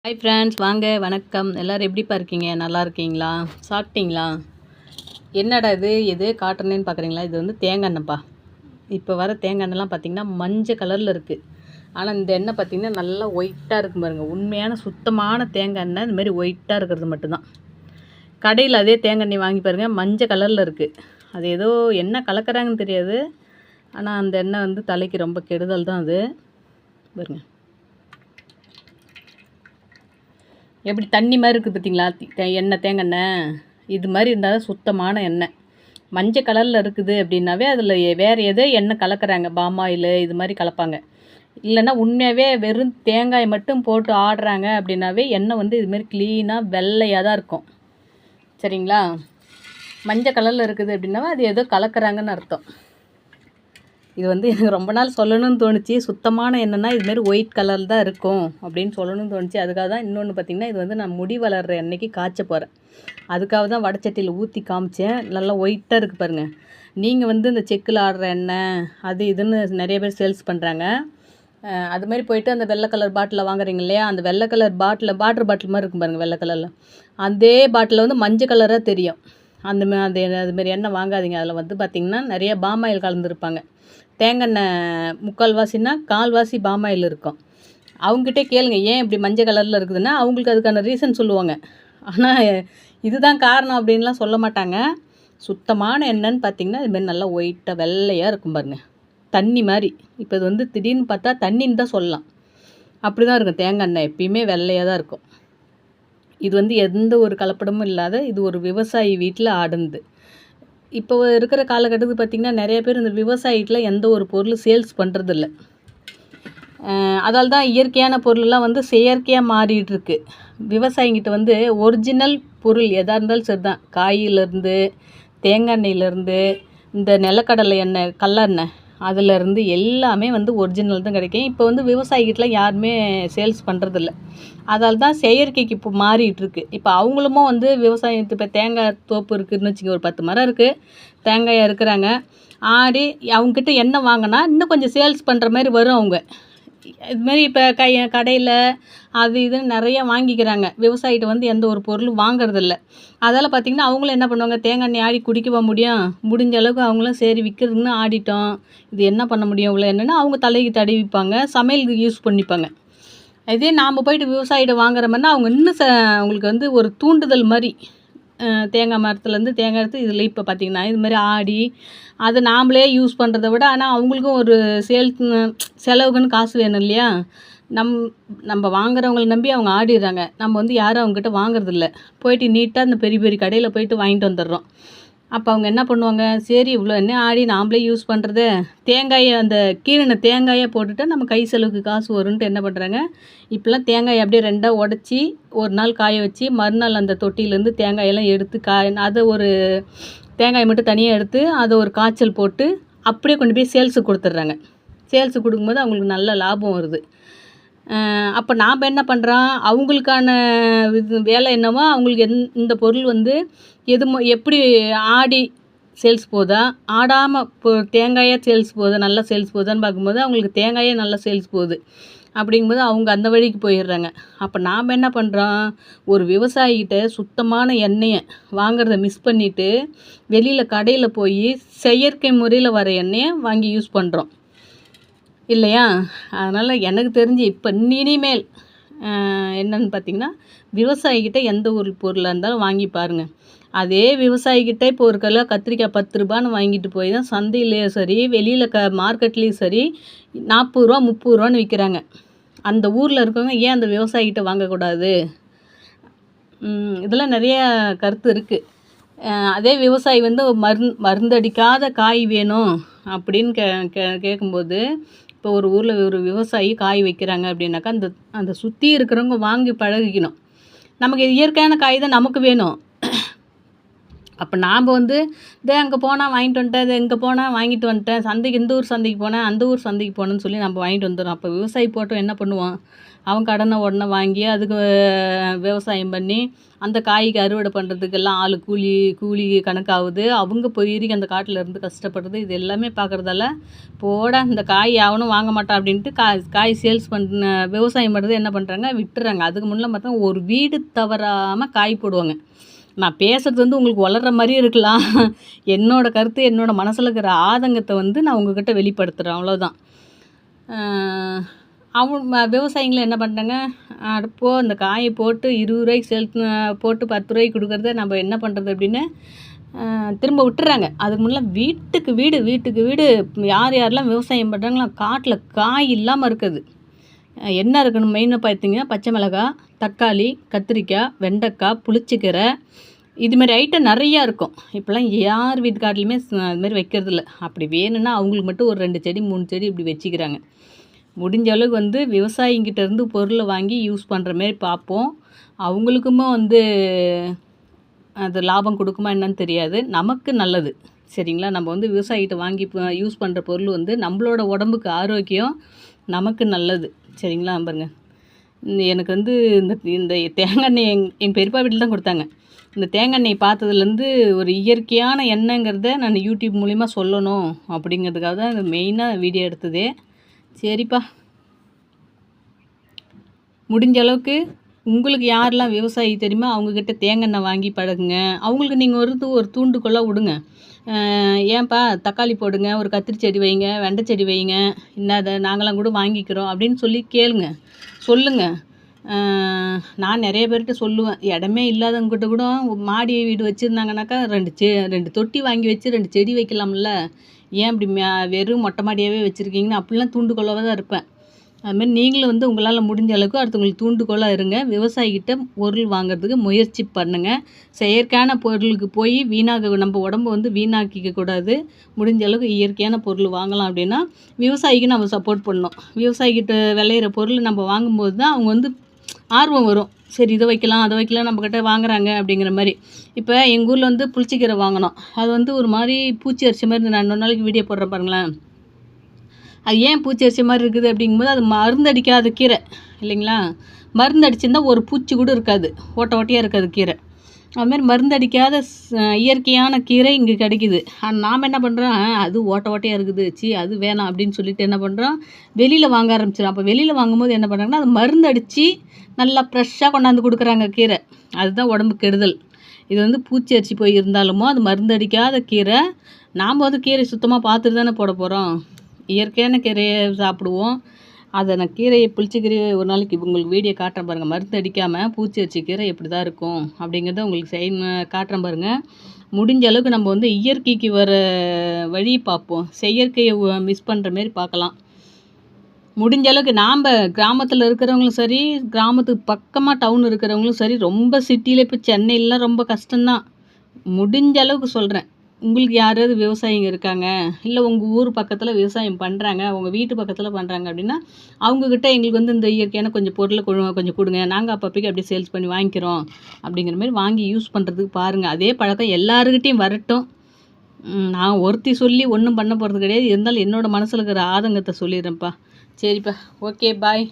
Hi friends, வாங்க, வணக்கம். எல்லோரும் எப்படிப்பா இருக்கீங்க? நல்லா இருக்கீங்களா? சாப்பிட்டீங்களா? என்னடா எது காட்டுறேன்னு பார்க்குறீங்களா? இது வந்து தேங்காய் எண்ணெய்ப்பா. இப்போ வர தேங்காய் எண்ணெய்லாம் பார்த்திங்கன்னா மஞ்சள் கலரில் இருக்குது. ஆனால் இந்த எண்ணெய் பார்த்திங்கன்னா நல்லா ஒயிட்டாக இருக்கும் பாருங்கள். உண்மையான சுத்தமான தேங்காய் எண்ணெய் இந்தமாரி ஒயிட்டாக இருக்கிறது மட்டும்தான். கடையில் அதே தேங்காய் எண்ணெய் வாங்கி பாருங்கள், மஞ்சள் கலரில் இருக்குது. அது ஏதோ என்ன கலக்கிறாங்கன்னு தெரியாது. ஆனால் அந்த எண்ணெய் வந்து தலைக்கு ரொம்ப கெடுதல் தான் அது. பாருங்கள் எப்படி தண்ணி மாதிரி இருக்குது பார்த்தீங்களா? எண்ணெய் தேங்காய் எண்ணெய் இது மாதிரி இருந்தால் தான் சுத்தமான எண்ணெய். மஞ்சள் கலரில் இருக்குது அப்படின்னாவே அதில் வேறு எதோ எண்ணெய் கலக்கிறாங்க. பாமாயில் இது மாதிரி கலப்பாங்க. இல்லைன்னா உண்மையாகவே வெறும் தேங்காய் மட்டும் போட்டு ஆடுறாங்க அப்படின்னாவே எண்ணெய் வந்து இதுமாரி க்ளீனாக வெள்ளையாக தான் இருக்கும். சரிங்களா? மஞ்சள் கலரில் இருக்குது அப்படின்னாவே அது ஏதோ கலக்கிறாங்கன்னு அர்த்தம். இது வந்து எனக்கு ரொம்ப நாள் சொல்லணும்னு தோணுச்சு. சுத்தமான எண்ணெய்னா இதுமாரி ஒயிட் கலர் தான் இருக்கும் அப்படின்னு சொல்லணும்னு தோணுச்சு. அதுக்காக தான். இன்னொன்று பார்த்திங்கன்னா, இது வந்து நான் முடி வளர்கிற எண்ணெய்க்கு காய்ச்ச போகிறேன். அதுக்காக தான் வடச்சட்டியில் ஊற்றி காமிச்சேன். நல்லா ஒயிட்டாக இருக்குது பாருங்கள். நீங்கள் வந்து இந்த செக்கில் ஆடுற எண்ணெய் அது இதுன்னு நிறைய பேர் சேல்ஸ் பண்ணுறாங்க. அது மாதிரி போயிட்டு அந்த வெள்ளை கலர் பாட்டிலில் வாங்குறீங்க இல்லையா? அந்த வெள்ளை கலர் வாட்டர் பாட்டில் மாதிரி இருக்கும் பாருங்கள், வெள்ளை கலரில். அதே பாட்டிலில் வந்து மஞ்சள் கலராக தெரியும். அதுமாரி எண்ணெய் வாங்காதீங்க. அதில் வந்து பார்த்திங்கன்னா நிறைய பாமாயில் கலந்துருப்பாங்க. தேங்காய் முக்கால்வாசின்னா கால்வாசி பாமாயில் இருக்கும். அவங்ககிட்டே கேளுங்க, ஏன் இப்படி மஞ்சள் கலரில் இருக்குதுன்னா அவங்களுக்கு அதுக்கான ரீசன் சொல்லுவாங்க. ஆனால் இதுதான் காரணம் அப்படின்லாம் சொல்ல மாட்டாங்க. சுத்தமான எண்ணெய்ன்னு பார்த்திங்கன்னா இதுமாரி நல்லா ஒயிட்டாக வெள்ளையாக இருக்கும் பாருங்கள், தண்ணி மாதிரி. இப்போ இது வந்து திடீர்னு பார்த்தா தண்ணின்னு தான் சொல்லலாம். அப்படி தான் இருக்கும் தேங்காய் எண்ணெய். எப்பயுமே வெள்ளையாக தான் இருக்கும். இது வந்து எந்த ஒரு கலப்படமும் இல்லாத இது ஒரு விவசாயி வீட்டில் ஆடுந்து. இப்போ இருக்கிற காலகட்டத்துக்கு பார்த்திங்கன்னா நிறைய பேர் இந்த விவசாயத்தில் எந்த ஒரு பொருள் சேல்ஸ் பண்ணுறதில்ல. அதால் தான் இயற்கையான பொருளெலாம் வந்து செயற்கையாக மாறிட்டுருக்கு. விவசாயிங்கிட்ட வந்து ஒரிஜினல் பொருள் எதாக இருந்தாலும் சரி தான். காயிலேருந்து, தேங்காய் எண்ணெயிலேருந்து, இந்த நிலக்கடலை எண்ணெய், கல்லெண்ணெய், அதிலேருந்து எல்லாமே வந்து ஒரிஜினல் தான் கிடைக்கும். இப்போ வந்து விவசாயிகிட்டலாம் யாருமே சேல்ஸ் பண்ணுறதில்ல. அதால் தான் செயற்கைக்கு இப்போ மாறிட்டுருக்கு. இப்போ அவங்களும் வந்து விவசாயத்து இப்போ தேங்காய் தோப்பு இருக்குதுன்னு வச்சுக்கோங்க, ஒரு 10 மரம் இருக்குது, தேங்காயாக இருக்கிறாங்க. ஆடி அவங்கக்கிட்ட எண்ணெய் வாங்கினா இன்னும் கொஞ்சம் சேல்ஸ் பண்ணுற மாதிரி வரும். அவங்க இதுமாரி இப்போ கடையில் அது இதுன்னு நிறைய வாங்கிக்கிறாங்க. விவசாயிகிட்ட வந்து எந்த ஒரு பொருளும் வாங்குறதில்ல. அதால் பார்த்திங்கன்னா அவங்களும் என்ன பண்ணுவாங்க, தேங்காய் எண்ணெய் ஆடி குடிக்கவா முடியும்? முடிஞ்ச அளவுக்கு அவங்களும் சரி விற்கிறதுன்னு ஆடிட்டோம், இது என்ன பண்ண முடியும் இவ்வளோ என்னென்னு அவங்க தலைக்கு தடவிப்பாங்க, சமையலுக்கு யூஸ் பண்ணிப்பாங்க. இதே நாம் போய்ட்டு விவசாயிகிட்ட வாங்குற மாதிரினா அவங்க இன்னும் அவங்களுக்கு வந்து ஒரு தூண்டுதல் மாதிரி. தேங்காய் மரத்துலேருந்து தேங்காய் எடுத்து இதில் இப்போ பார்த்திங்கன்னா இதுமாதிரி ஆடி அதை நாம்ளே யூஸ் பண்ணுறத விட, ஆனால் அவங்களுக்கும் ஒரு செலவுக்குன்னு காசு வேணும் இல்லையா? நம்ம வாங்குறவங்கள நம்பி அவங்க ஆடிடுறாங்க. நம்ம வந்து யாரும் அவங்ககிட்ட வாங்குறதில்ல. போயிட்டு நீட்டாக அந்த பெரிய பெரிய கடையில் போயிட்டு வாங்கிட்டு வந்துடுறோம். அப்போ அவங்க என்ன பண்ணுவாங்க, சரி இவ்வளோ எண்ணெய் ஆடி நாம்ளே யூஸ் பண்ணுறது, தேங்காயை அந்த கீறின தேங்காயை போட்டுட்டு நம்ம கை செலவுக்கு காசு வரும்ன்ட்டு என்ன பண்ணுறாங்க, இப்போலாம் தேங்காயை அப்படியே ரெண்டாக உடச்சி ஒரு நாள் காய வச்சு மறுநாள் அந்த தொட்டியிலேருந்து தேங்காயெல்லாம் எடுத்து அதை ஒரு தேங்காயை மட்டும் தனியாக எடுத்து அதை ஒரு காய்ச்சல் போட்டு அப்படியே கொண்டு போய் சேல்ஸுக்கு கொடுத்துட்றாங்க. சேல்ஸுக்கு கொடுக்கும்போது அவங்களுக்கு நல்ல லாபம் வருது. அப்போ நாம் என்ன பண்ணுறோம், அவங்களுக்கான வேலை என்னவோ அவங்களுக்கு இந்த பொருள் வந்து எப்படி ஆடி சேல்ஸ் போதா, ஆடாமல் இப்போ தேங்காயாக சேல்ஸ் போதா, நல்லா சேல்ஸ் போதான்னு பார்க்கும்போது அவங்களுக்கு தேங்காயே நல்லா சேல்ஸ் போகுது. அப்படிங்கும்போது அவங்க அந்த வழிக்கு போயிடுறாங்க. அப்போ நாம் என்ன பண்ணுறோம், ஒரு விவசாயிகிட்ட சுத்தமான எண்ணெயை வாங்குறத மிஸ் பண்ணிவிட்டு வெளியில் கடையில் போய் செயற்கை முறையில் வர எண்ணெயை வாங்கி யூஸ் பண்ணுறோம் இல்லையா? அதனால் எனக்கு தெரிஞ்சு இப்போ இனிமேல் என்னென்னு பார்த்திங்கன்னா, விவசாயிக்கிட்ட எந்த ஒரு பொருளாக இருந்தாலும் வாங்கி பாருங்கள். அதே விவசாயிக்கிட்ட இப்போ ஒரு கிலோ கத்திரிக்காய் 10 ரூபான்னு வாங்கிட்டு போய் தான் சந்தையிலேயும் சரி, வெளியில் மார்க்கெட்லேயும் சரி 40 ரூபா 30 ரூபான்னு விற்கிறாங்க. அந்த ஊரில் இருக்கவங்க ஏன் அந்த விவசாயிக்கிட்ட வாங்கக்கூடாது? இதெல்லாம் நிறைய கருத்து இருக்குது. அதே விவசாயி வந்து மருந்தடிக்காத காய் வேணும் அப்படின்னு கேட்கும்போது, இப்போ ஒரு ஊரில் ஒரு விவசாயி காய் வைக்கிறாங்க அப்படின்னாக்கா அந்த சுற்றி இருக்கிறவங்க வாங்கி பழகிக்கணும். நமக்கு இயற்கையான காய் தான் நமக்கு வேணும். அப்போ நாம் வந்து அங்கே போனால் வாங்கிட்டு வந்துட்டேன், இங்கே போனால் வாங்கிட்டு வந்துட்டேன், சந்தைக்கு இந்த ஊர் சந்தைக்கு போனேன், அந்த ஊர் சந்தைக்கு போனேன்னு சொல்லி நம்ம வாங்கிட்டு வந்துடுறோம். அப்போ விவசாயி போட்டோம் என்ன பண்ணுவோம், அவன் கடனை உடனே வாங்கி அதுக்கு விவசாயம் பண்ணி அந்த காய்க்கு அறுவடை பண்ணுறதுக்கெல்லாம் ஆள் கூலி கணக்காகுது. அவங்க போய் அந்த காட்டில் இருந்து கஷ்டப்படுறது இது எல்லாமே பார்க்குறதால போட இந்த காய் அவனும் வாங்க மாட்டான் அப்படின்ட்டு காய் சேல்ஸ் பண்ண விவசாயம் பண்ணுறது என்ன பண்ணுறாங்க, விட்டுறாங்க. அதுக்கு முன்னே பார்த்தா ஒரு வீடு தவறாமல் காய் போடுவாங்க. நான் பேசுகிறது வந்து உங்களுக்கு வளர்கிற மாதிரியே இருக்கலாம். என்னோடய கருத்து, என்னோடய மனசில் இருக்கிற ஆதங்கத்தை வந்து நான் உங்கள்கிட்ட வெளிப்படுத்துகிறேன், அவ்வளோதான். விவசாயிங்களை என்ன பண்ணிட்டாங்க, அடுப்போ அந்த காயை போட்டு 20 ரூபாய்க்கு சேல் போட்டு 10 ரூபாய்க்கு கொடுக்குறத நம்ம என்ன பண்ணுறது அப்படின்னு திரும்ப விட்டுறாங்க. அதுக்கு முன்னே வீட்டுக்கு வீடு யார் யாரெல்லாம் விவசாயம் பண்ணுறாங்களோ காட்டில் காய் இல்லாமல் இருக்குது. என்ன இருக்கணும் மெயினாக பார்த்தீங்கன்னா, பச்சை மிளகாய், தக்காளி, கத்திரிக்காய், வெண்டைக்காய், புளிச்சக்கீரை, இதுமாரி ஐட்டம் நிறையா இருக்கும். இப்போலாம் யார் வீட்டு காட்டிலையுமே அதுமாரி வைக்கிறதில்ல. அப்படி வேணும்னா அவங்களுக்கு மட்டும் ஒரு 2 செடி 3 செடி இப்படி வச்சுக்கிறாங்க. முடிஞ்ச அளவுக்கு வந்து விவசாயிங்கிட்ட இருந்து பொருளை வாங்கி யூஸ் பண்ணுற மாரி பார்ப்போம். அவங்களுக்குமே வந்து அது லாபம் கொடுக்குமா என்னன்னு தெரியாது. நமக்கு நல்லது, சரிங்களா? நம்ம வந்து விவசாயிகிட்ட வாங்கி யூஸ் பண்ணுற பொருள் வந்து நம்மளோட உடம்புக்கு ஆரோக்கியம், நமக்கு நல்லது, சரிங்களா? பாருங்க, எனக்கு வந்து இந்த தேங்காய் எண்ணெய் எங்கள் பெரியப்பா வீட்டில் தான் கொடுத்தாங்க. இந்த தேங்காய் எண்ணெய் பார்த்ததுலேருந்து ஒரு இயற்கையான எண்ணெய்ங்கிறத நான் யூடியூப் மூலிமா சொல்லணும் அப்படிங்கிறதுக்காக தான் இந்த மெயினாக வீடியோ எடுத்ததே. சரிப்பா, முடிஞ்ச அளவுக்கு உங்களுக்கு யாரெல்லாம் விவசாயி தெரியுமோ அவங்கக்கிட்ட தேங்காய் எண்ணெய் வாங்கி பழகுங்க. அவங்களுக்கு நீங்கள் ஒரு தூண்டுகோலாக விடுங்க. ஏன்பா தக்காளி போடுங்க, ஒரு கத்திரி செடி வைங்க, வெண்டை செடி வைங்க, என்னதை நாங்களாம் கூட வாங்கிக்கிறோம் அப்படின்னு சொல்லி கேளுங்க, சொல்லுங்கள். நான் நிறைய பேர்கிட்ட சொல்லுவேன், இடமே இல்லாதவங்ககிட்ட கூட மாடி வீடு வச்சுருந்தாங்கனாக்கா 2 தொட்டி வாங்கி வச்சு 2 செடி வைக்கலாம்ல, ஏன் இப்படி வெறும் மொட்டை மாடியாகவே வச்சுருக்கீங்கன்னு அப்படிலாம் தூண்டுகோலாக தான் இருப்பேன். அதுமாதிரி நீங்களும் வந்து உங்களால் முடிஞ்ச அளவுக்கு அடுத்தவங்களுக்கு தூண்டுகோலாக இருங்க. விவசாயிகிட்ட பொருள் வாங்குறதுக்கு முயற்சி பண்ணுங்கள். செயற்கையான பொருளுக்கு போய் நம்ம உடம்பு வந்து வீணாக்கிக்க கூடாது. முடிஞ்ச அளவுக்கு இயற்கையான பொருள் வாங்கலாம். அப்படின்னா விவசாயிக்கு நம்ம சப்போர்ட் பண்ணணும். விவசாயிக்கிட்ட விளையிற பொருள் நம்ம வாங்கும்போது தான் அவங்க வந்து ஆர்வம் வரும். சரி, இதை வைக்கலாம் அதை வைக்கலாம், நம்மக்கிட்ட வாங்குறாங்க அப்படிங்கிற மாதிரி. இப்போ எங்கள் ஊரில் வந்து புளிச்சக்கீரை வாங்கினோம். அது வந்து ஒரு மாதிரி பூச்சி அரிச்ச மாதிரி, நான் 2 நாளைக்கு வீடியோ போடுறேன் பாருங்களேன். அது ஏன் பூச்சி அரிச்ச மாதிரி இருக்குது அப்படிங்கும்போது அது மருந்தடிக்காத கீரை இல்லைங்களா? மருந்து அடிச்சிருந்தால் ஒரு பூச்சி கூட இருக்காது, ஓட்டையாக இருக்காது கீரை. அதுமாதிரி மருந்தடிக்காத இயற்கையான கீரை இங்கே கிடைக்கிது. நாம் என்ன பண்ணுறோம், அது ஓட்டையாக இருக்குது, அது வேணாம் அப்படின்னு சொல்லிட்டு என்ன பண்ணுறோம், வெளியில் வாங்க ஆரம்பிச்சிடும். அப்போ வெளியில் வாங்கும்போது என்ன பண்ணுறாங்கன்னா, அது மருந்து அடித்து நல்லா ஃப்ரெஷ்ஷாக கொண்டாந்து கொடுக்குறாங்க கீரை. அதுதான் உடம்பு கெடுதல். இது வந்து பூச்சி அரிச்சு போய் இருந்தாலுமோ அது மருந்து அடிக்காத கீரை. நாம் வந்து கீரை சுத்தமாக பார்த்துட்டு தானே போட போகிறோம். இயற்கையான கீரையை சாப்பிடுவோம். அதை நான் கீரையை புளிச்சக்கீரையை ஒரு நாளைக்கு உங்களுக்கு வீடியோ காட்டுறேன் பாருங்கள். மருந்து அடிக்காமல் பூச்சி அரிச்ச கீரை எப்படி தான் இருக்கும் அப்படிங்கிறத உங்களுக்கு காட்டுறேன் பாருங்கள். முடிஞ்ச அளவுக்கு நம்ம வந்து இயற்கைக்கு வர வழி பார்ப்போம். செயற்கையை மிஸ் பண்ணுற மாரி பார்க்கலாம். முடிஞ்ச அளவுக்கு நாம் கிராமத்தில் இருக்கிறவங்களும் சரி, கிராமத்துக்கு பக்கமாக டவுன் இருக்கிறவங்களும் சரி, ரொம்ப சிட்டியில் இப்போ சென்னையிலாம் ரொம்ப கஷ்டம்தான். முடிஞ்ச அளவுக்கு சொல்கிறேன், உங்களுக்கு யாராவது விவசாயிங்க இருக்காங்க, இல்லை உங்கள் ஊர் பக்கத்தில் விவசாயம் பண்ணுறாங்க, உங்கள் வீட்டு பக்கத்தில் பண்ணுறாங்க அப்படின்னா அவங்கக்கிட்ட எங்களுக்கு வந்து இந்த இயற்கையான கொஞ்சம் பொருளை கொஞ்சம் கொடுங்க, நாங்கள் அப்பப்போக்கு அப்படியே சேல்ஸ் பண்ணி வாங்கிக்கிறோம் அப்படிங்கிற மாதிரி வாங்கி யூஸ் பண்ணுறதுக்கு பாருங்கள். அதே பழக்கம் எல்லாருக்கிட்டையும் வரட்டும். நான் ஒருத்தி சொல்லி ஒன்றும் பண்ண போகிறது கிடையாது. இருந்தாலும் என்னோடய மனசில் இருக்கிற ஆதங்கத்தை சொல்லிடுறேன்ப்பா. சரிப்பா, ஓகே, பாய்.